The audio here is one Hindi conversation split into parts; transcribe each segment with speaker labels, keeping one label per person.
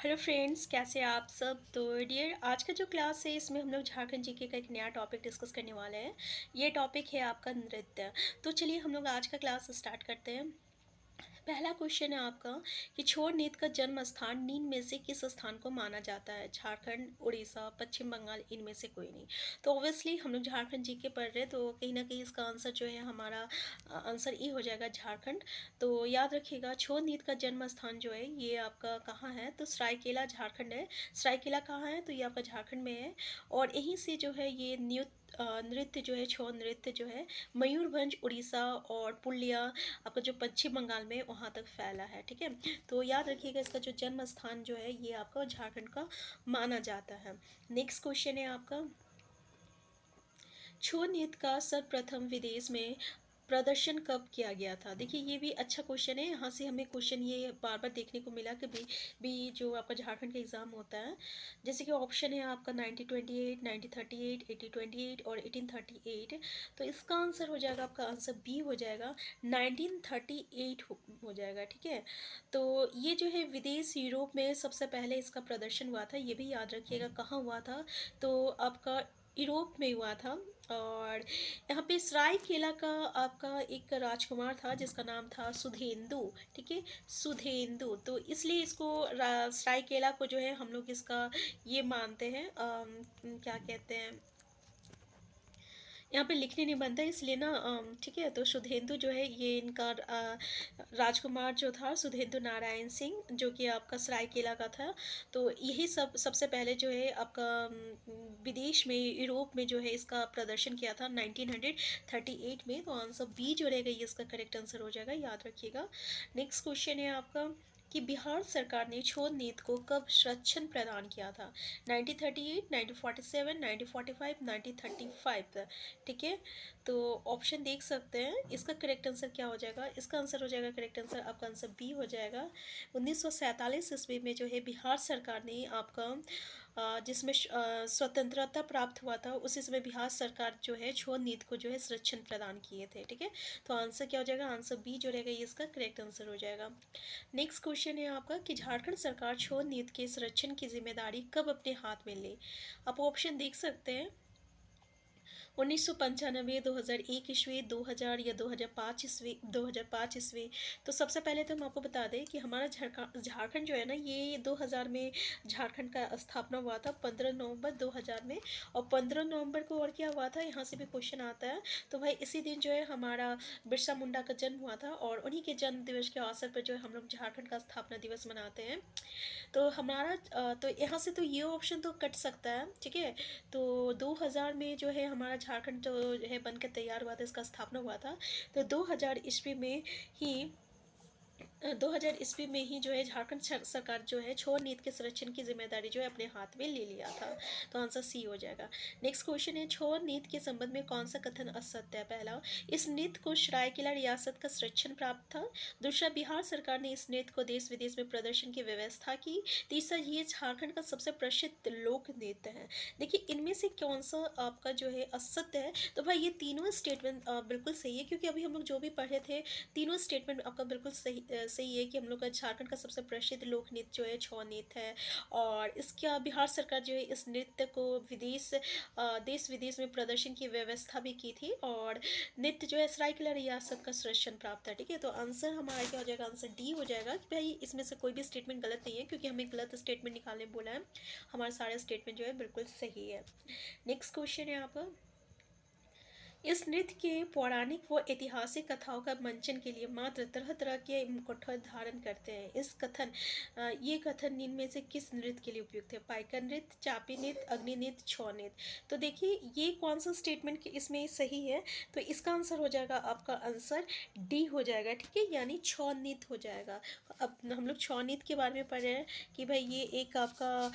Speaker 1: हेलो फ्रेंड्स, कैसे हैं आप सब। तो डियर, आज का जो क्लास है इसमें हम लोग झारखंड जीके का एक नया टॉपिक डिस्कस करने वाले हैं। ये टॉपिक है आपका नृत्य। तो चलिए हम लोग आज का क्लास स्टार्ट करते हैं। पहला क्वेश्चन है आपका कि छौ नृत्य का जन्म स्थान निम्न में से किस स्थान को माना जाता है। झारखंड, उड़ीसा, पश्चिम बंगाल, इनमें से कोई नहीं। तो ऑब्वियसली हम लोग झारखंड जीके पढ़ रहे हैं, तो कहीं ना कहीं इसका आंसर जो है हमारा आंसर ई हो जाएगा, झारखंड। तो याद रखिएगा, छौ नृत्य का जन्म स्थान जो है ये आपका कहाँ है, तो सरायकेला झारखंड है। सरायकेला कहाँ है, तो ये आपका झारखंड में है। और यहीं से जो है ये नृत्य जो है, छौ नृत्य जो है मयूरभंज, उड़ीसा और पुरुलिया आपका जो पश्चिम बंगाल में वहाँ तक फैला है। ठीक है, तो याद रखिएगा इसका जो जन्म स्थान जो है ये आपका झारखंड का माना जाता है। नेक्स्ट क्वेश्चन है आपका, छो नृत्य का सर्वप्रथम विदेश में प्रदर्शन कब किया गया था। देखिए ये भी अच्छा क्वेश्चन है, यहाँ से हमें क्वेश्चन ये बार बार देखने को मिला कि भी जो आपका झारखंड का एग्जाम होता है, जैसे कि ऑप्शन है आपका 1928, 1938, 1828 और 1838। तो इसका आंसर हो जाएगा, आपका आंसर बी हो जाएगा, 1938 हो जाएगा। ठीक है, तो ये जो है विदेश यूरोप में सबसे पहले इसका प्रदर्शन हुआ था। ये भी याद रखिएगा कहाँ हुआ था, तो आपका यूरोप में हुआ था। और यहाँ पे सरायकेला का आपका एक राजकुमार था जिसका नाम था सुधेंदु। ठीक है, सुधेंदु, तो इसलिए इसको सरायकेला को जो है हम लोग इसका ये मानते हैं, क्या कहते हैं, यहाँ पे लिखने नहीं बनता इसलिए ना। ठीक है, तो सुधेंदु जो है ये इनका राजकुमार जो था सुधेंदु नारायण सिंह, जो कि आपका सरायकेला का था। तो यही सबसे पहले जो है आपका विदेश में, यूरोप में जो है इसका प्रदर्शन किया था 1938 में। तो आंसर बी जो रहेगा ये इसका करेक्ट आंसर हो जाएगा, याद रखिएगा। नेक्स्ट क्वेश्चन है आपका कि बिहार सरकार ने छो नृत्य को कब संरक्षण प्रदान किया था। 1938, 1947, 1945, 1935। ठीक है, तो ऑप्शन देख सकते हैं, इसका करेक्ट आंसर क्या हो जाएगा। इसका आंसर हो जाएगा, करेक्ट आंसर आपका आंसर बी हो जाएगा। 1947 ईस्वी में जो है बिहार सरकार ने आपका जिसमें स्वतंत्रता प्राप्त हुआ था, उसी समय बिहार सरकार जो है छो नृत्य को जो है संरक्षण प्रदान किए थे। ठीक है, तो आंसर क्या हो जाएगा, आंसर बी जो रहेगा ये इसका करेक्ट आंसर हो जाएगा। नेक्स्ट क्वेश्चन है आपका कि झारखंड सरकार छो नृत्य के संरक्षण की जिम्मेदारी कब अपने हाथ में ले। आप ऑप्शन देख सकते हैं, 1995, 2001 ईस्वी, 2000 या 2005 ईस्वी, 2005 ईस्वी। तो सबसे पहले तो हम आपको बता दें कि हमारा झारखंड जो है ना, ये 2000 में झारखंड का स्थापना हुआ था, 15 नवंबर 2000 में। और 15 नवंबर को और क्या हुआ था, यहाँ से भी क्वेश्चन आता है। तो भाई इसी दिन जो है हमारा बिरसा मुंडा का जन्म हुआ था, और उन्हीं के जन्म दिवस के अवसर पर जो है हम लोग झारखंड का स्थापना दिवस मनाते हैं। तो हमारा तो यहाँ से तो ये ऑप्शन तो कट सकता है। ठीक है, तो 2000 में जो है हमारा झारखंड जो है बनकर तैयार हुआ था, इसका स्थापना हुआ था। तो 2000 ईस्वी में ही 2000 ईस्वी में ही जो है झारखंड सरकार जो है छो नृत्य के संरक्षण की जिम्मेदारी जो है अपने हाथ में ले लिया था। तो आंसर सी हो जाएगा। नेक्स्ट क्वेश्चन है, छो नृत्य के संबंध में कौन सा कथन असत्य है। पहला, इस नृत्य को सरायकेला रियासत का संरक्षण प्राप्त था। दूसरा, बिहार सरकार ने इस नृत्य को देश विदेश में प्रदर्शन की व्यवस्था की। तीसरा, ये झारखंड का सबसे प्रसिद्ध लोक नृत्य है। देखिए इनमें से कौन सा आपका जो है असत्य है। तो भाई ये तीनों स्टेटमेंट बिल्कुल सही है, क्योंकि अभी हम लोग जो भी पढ़े थे तीनों स्टेटमेंट आपका बिल्कुल सही है कि हम लोग का झारखंड का सबसे प्रसिद्ध लोक नृत्य जो है छौ नृत्य है। और इसका बिहार सरकार जो है इस नृत्य को देश विदेश में प्रदर्शन की व्यवस्था भी की थी। और नृत्य जो है सरायकेला रियासत का संरक्षण प्राप्त है। ठीक है, तो आंसर हमारा क्या हो जाएगा, आंसर डी हो जाएगा कि भाई इसमें से कोई भी स्टेटमेंट गलत नहीं है, क्योंकि हमें गलत स्टेटमेंट निकालने बोला है। हमारा सारे स्टेटमेंट जो है बिल्कुल सही है। नेक्स्ट क्वेश्चन है आपका, इस नृत्य के पौराणिक व ऐतिहासिक कथाओं का मंचन के लिए मात्र तरह तरह के मुखौटे धारण करते हैं। ये कथन निम्न में से किस नृत्य के लिए उपयुक्त है। पाइका नृत्य, चापी नृत्य, अग्नि नृत्य, छौ नृत्य। तो देखिए ये कौन सा स्टेटमेंट इसमें सही है, तो इसका आंसर हो जाएगा आपका आंसर डी हो जाएगा। ठीक है, यानी छौ नृत्य हो जाएगा। अब हम लोग छौ नृत्य के बारे में पढ़ रहे हैं कि भाई ये एक आपका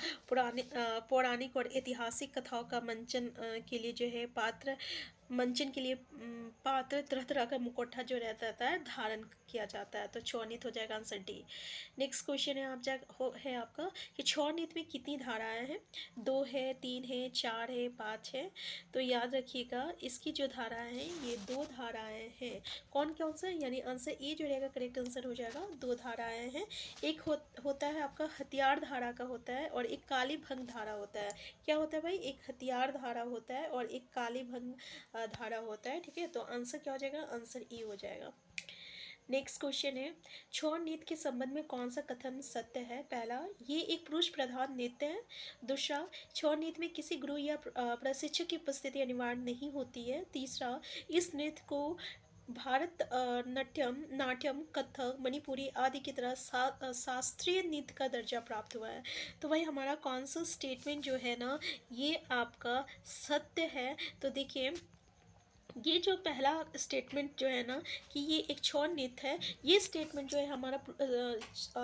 Speaker 1: पौराणिक और ऐतिहासिक कथाओं का मंचन के लिए जो है पात्र मंचन के लिए पात्र तरह तरह का मुखौटा जो रहता है धारण किया जाता है। तो छौ नृत्य हो जाएगा आंसर डी। नेक्स्ट क्वेश्चन है है आपका कि छौ नृत्य में कितनी धाराएं हैं? 2 है, 3 है, 4 है, 5 है। तो याद रखिएगा इसकी जो धाराएं हैं ये 2 धाराएं हैं। कौन कौन सा? यानी आंसर ए जो रहेगा करेक्ट आंसर हो जाएगा। 2 धाराएं हैं। एक होता है आपका हथियार धारा का होता है और एक काली भंग धारा होता है। क्या होता है भाई? एक हथियार धारा होता है और एक काली भंग धारा होता है। ठीक है, तो आंसर क्या हो जाएगा? आंसर ई हो जाएगा। नेक्स्ट क्वेश्चन है छौ नृत्य के संबंध में कौन सा कथन सत्य है? पहला, ये एक पुरुष प्रधान नृत्य है। दूसरा, छौ नृत्य में किसी गुरु या प्रशिक्षक की उपस्थिति अनिवार्य नहीं होती है। तीसरा, इस नृत्य को भारत नाट्यम, कथक, मणिपुरी आदि की तरह शास्त्रीय नृत्य का दर्जा प्राप्त हुआ है। तो भाई हमारा कौन सा स्टेटमेंट जो है ना ये आपका सत्य है। तो देखिए ये जो पहला स्टेटमेंट जो है ना कि ये एक छौ नृत्य है, ये स्टेटमेंट जो है हमारा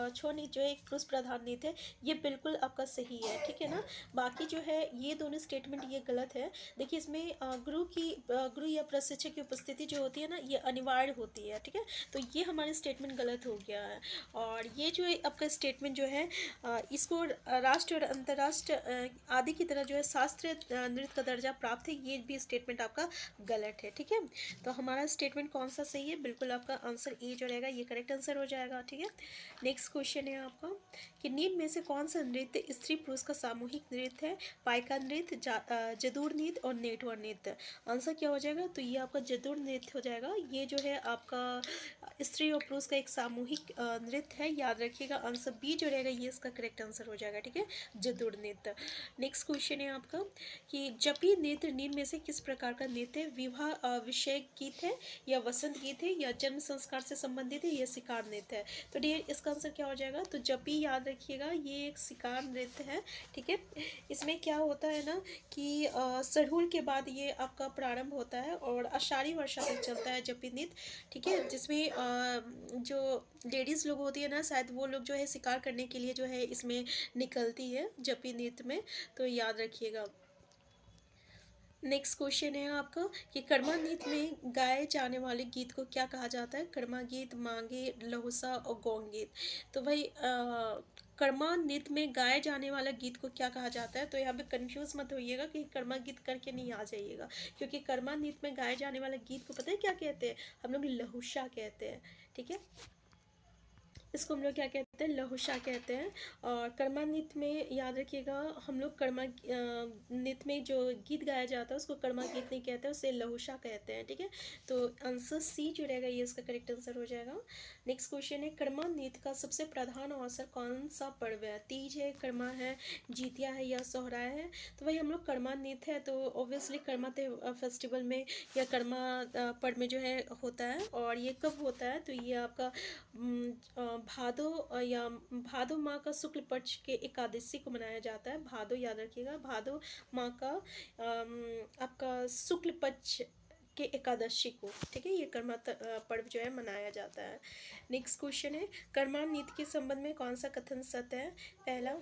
Speaker 1: छौ नृत्य जो है एक पुरुष प्रधान नृत्य है, ये बिल्कुल आपका सही है। ठीक है ना। बाकी जो है ये दोनों स्टेटमेंट ये गलत है। देखिए इसमें गुरु या प्रशिक्षक की उपस्थिति जो होती है ना ये अनिवार्य होती है। ठीक है, तो ये हमारे स्टेटमेंट गलत हो गया है। और ये जो आपका स्टेटमेंट जो है इसको राष्ट्र और अंतर्राष्ट्रीय आदि की तरह जो है शास्त्रीय नृत्य का दर्जा प्राप्त है, ये भी स्टेटमेंट आपका गलत है। ठीक है, तो हमारा स्टेटमेंट कौन सा सही है? बिल्कुल आपका आंसर ए जो रहेगा ये करेक्ट आंसर हो जाएगा। ठीक है, नेक्स्ट क्वेश्चन है आपका कि निम्न में से कौन सा नृत्य स्त्री पुरुष का सामूहिक नृत्य है? पाइका नृत्य, जदूर नृत्य और नेटवर नृत्य। आंसर क्या हो जाएगा? तो ये आपका जदूर नृत्य हो जाएगा। ये जो है आपका स्त्री और पुरुष का एक सामूहिक नृत्य है। याद रखिएगा आंसर बी जो रहेगा ये इसका करेक्ट आंसर हो जाएगा। ठीक है, जदूर नृत्य। नेक्स्ट क्वेश्चन है आपका कि जपी नृत्य निम्न में से किस प्रकार का नृत्य? विवाह विषय गीत है या वसंत गीत है या जन्म संस्कार से संबंधित है या शिकार नृत्य है? तो डियर इसका आंसर क्या हो जाएगा? तो जपी याद रखिएगा ये एक शिकार नृत्य है। ठीक है, इसमें क्या होता है ना कि सरहुल के बाद ये आपका प्रारंभ होता है और आषाढ़ी वर्षा तक चलता है जपी नृत्य। ठीक है, जिसमें जो लेडीज़ लोग होती है ना शायद वो लोग जो है शिकार करने के लिए जो है इसमें निकलती है जपी नृत्य में। तो याद रखिएगा। नेक्स्ट क्वेश्चन है आपका कि कर्मा नृत्य में गाए जाने वाले गीत को क्या कहा जाता है? कर्मा गीत, मांगे, लहुसा और गौंग गीत। तो भाई कर्मा नृत्य में गाए जाने वाला गीत को क्या कहा जाता है? तो यहाँ पे कंफ्यूज मत होइएगा कि कर्मा गीत करके नहीं आ जाइएगा, क्योंकि कर्मा नृत्य में गाए जाने वाले गीत को पता है क्या कहते हैं? हम लोग लहुसा कहते हैं। ठीक है, इसको हम लोग क्या कहते हैं? लहुशा कहते हैं। और कर्मा नृत्य में याद रखिएगा हम लोग कर्मा नृत्य में जो गीत गाया जाता है उसको कर्मा गीत नहीं कहते हैं, उसे लहुशा कहते हैं। ठीक है, तो आंसर सी जो रहेगा ये इसका करेक्ट आंसर हो जाएगा। नेक्स्ट क्वेश्चन है कर्मा नृत्य का सबसे प्रधान अवसर कौन सा पर्व है? तीज है, कर्मा है, जितिया है या सोहराय है? तो भाई हम लोग कर्मा नृत्य है तो ऑब्वियसली कर्मा फेस्टिवल में या कर्मा पर्व में जो है होता है। और ये कब होता है? तो ये आपका भादो माह का शुक्ल पक्ष के एकादशी को मनाया जाता है। भादो याद रखिएगा, भादो माह का आपका शुक्ल पक्ष के एकादशी को। ठीक है, ये कर्मा पर्व जो है मनाया जाता है। नेक्स्ट क्वेश्चन है कर्मा नृत्य के संबंध में कौन सा कथन सत्य है? पहला,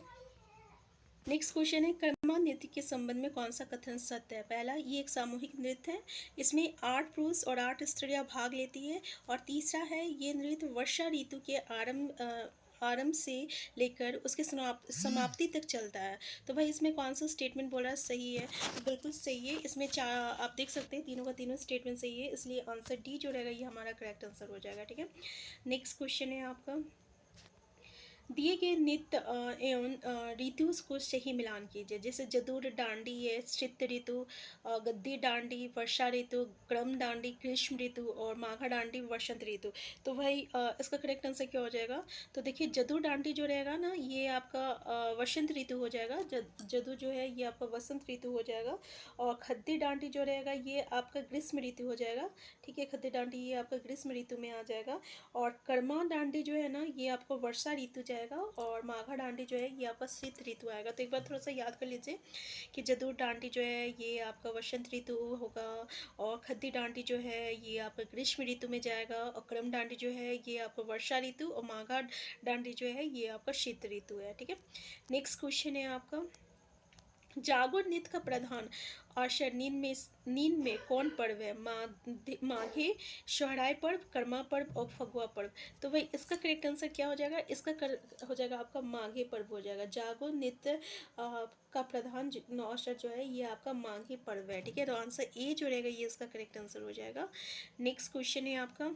Speaker 1: नेक्स्ट क्वेश्चन है कर्मा नृत्य के संबंध में कौन सा कथन सत्य है? पहला, ये एक सामूहिक नृत्य है, इसमें 8 पुरुष और 8 स्त्रियां भाग लेती है। और तीसरा है ये नृत्य वर्षा ऋतु के आरंभ से लेकर उसके समाप्ति तक चलता है। तो भाई इसमें कौन सा स्टेटमेंट बोला सही है? तो बिल्कुल सही है। इसमें आप देख सकते हैं तीनों का तीनों स्टेटमेंट सही है, इसलिए आंसर डी जो रहेगा ये हमारा करेक्ट आंसर हो जाएगा। ठीक है, नेक्स्ट क्वेश्चन है आपका दिए गए नृत्य एवं ऋतु को सही मिलान कीजिए। जैसे जदूर डांडी है, शीत ऋतु, गद्दी डांडी वर्षा ऋतु, क्रम डांडी ग्रीष्म ऋतु और माघा डांडी वसंत ऋतु। तो भाई इसका करेक्ट आंसर क्या हो जाएगा? तो देखिए जदू डांडी जो रहेगा ना ये आपका वसंत ऋतु हो जाएगा। जदू जो है ये आपका वसंत ऋतु हो जाएगा। और खद्दी डांडी जो रहेगा ये आपका ग्रीष्म ऋतु हो जाएगा। ठीक है, खद्दी डांडी ये आपका ग्रीष्म ऋतु में आ जाएगा। और कर्मा डांडी जो है ना ये आपको वर्षा ऋतु जाएगा। और माघा डांडी जो है ये आपका शीत ऋतु आएगा। तो एक बार थोड़ा सा याद कर लीजिए कि जदूर डांडी जो है ये आपका वसंत ऋतु होगा। और खद्दी डांडी जो है ये आपका ग्रीष्म ऋतु में जाएगा। और क्रम डांडी जो है ये आपका वर्षा ऋतु। और माघा डांडी जो है ये आपका शीत ऋतु है। ठीक है, नेक्स्ट क्वेश्चन है आपका जागो नृत्य का प्रधान आशर नींद में कौन पर्व है? माघे, सोहराय पर्व, कर्मा पर्व और फगुआ पर्व। तो भाई इसका करेक्ट आंसर क्या हो जाएगा? हो जाएगा आपका माघे पर्व हो जाएगा। जागो नृत्य का प्रधान नौसर जो है ये आपका माघे पर्व है। ठीक है, तो आंसर ए जो रहेगा ये इसका करेक्ट आंसर हो जाएगा। नेक्स्ट क्वेश्चन है आपका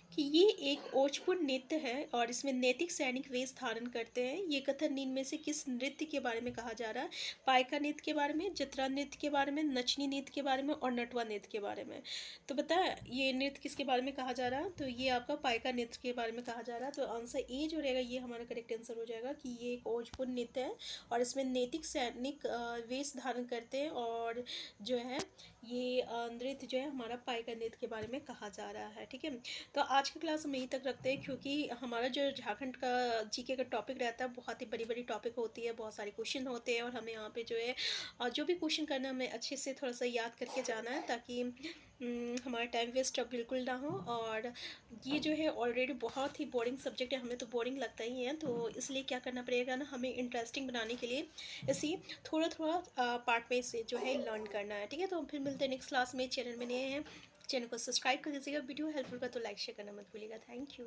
Speaker 1: कि ये एक ओजपूर्ण नृत्य है और इसमें नैतिक सैनिक वेश धारण करते हैं। ये कथन नींद में से किस नृत्य के बारे में कहा जा रहा है? पाइका नृत्य के बारे में, जतरा नृत्य के बारे में, नचनी नृत्य के बारे में और नटवा नृत्य के बारे में। तो बता ये नृत्य किसके बारे में कहा जा रहा है? तो ये आपका पाइका नृत्य के बारे में कहा जा रहा है। तो आंसर ए जो रहेगा ये हमारा करेक्ट आंसर हो जाएगा कि ये एक ओजपूर्ण नृत्य है और इसमें नैतिक सैनिक वेश धारण करते हैं और जो है ये नृत्य जो है हमारा पाइका नृत्य के बारे में कहा जा रहा है। ठीक है, तो आज की क्लास हम यहीं तक रखते हैं क्योंकि हमारा जो झारखंड का जीके का टॉपिक रहता है बहुत ही बड़ी बड़ी टॉपिक होती है, बहुत सारे क्वेश्चन होते हैं और हमें यहाँ पे जो है जो भी क्वेश्चन करना है हमें अच्छे से थोड़ा सा याद करके जाना है ताकि हमारा टाइम वेस्ट अब बिल्कुल ना हो। और ये जो है ऑलरेडी बहुत ही बोरिंग सब्जेक्ट है, हमें तो बोरिंग लगता ही है, तो इसलिए क्या करना पड़ेगा ना हमें इंटरेस्टिंग बनाने के लिए इसी थोड़ा थोड़ा पार्ट में से जो है लर्न करना है। ठीक है, तो हम फिर मिलते हैं नेक्स्ट क्लास में। चैनल में नए हैं, चैनल को सब्सक्राइब कर दीजिएगा। वीडियो हेल्पफुल का तो लाइक शेयर करना मत भूलिएगा। Thank you.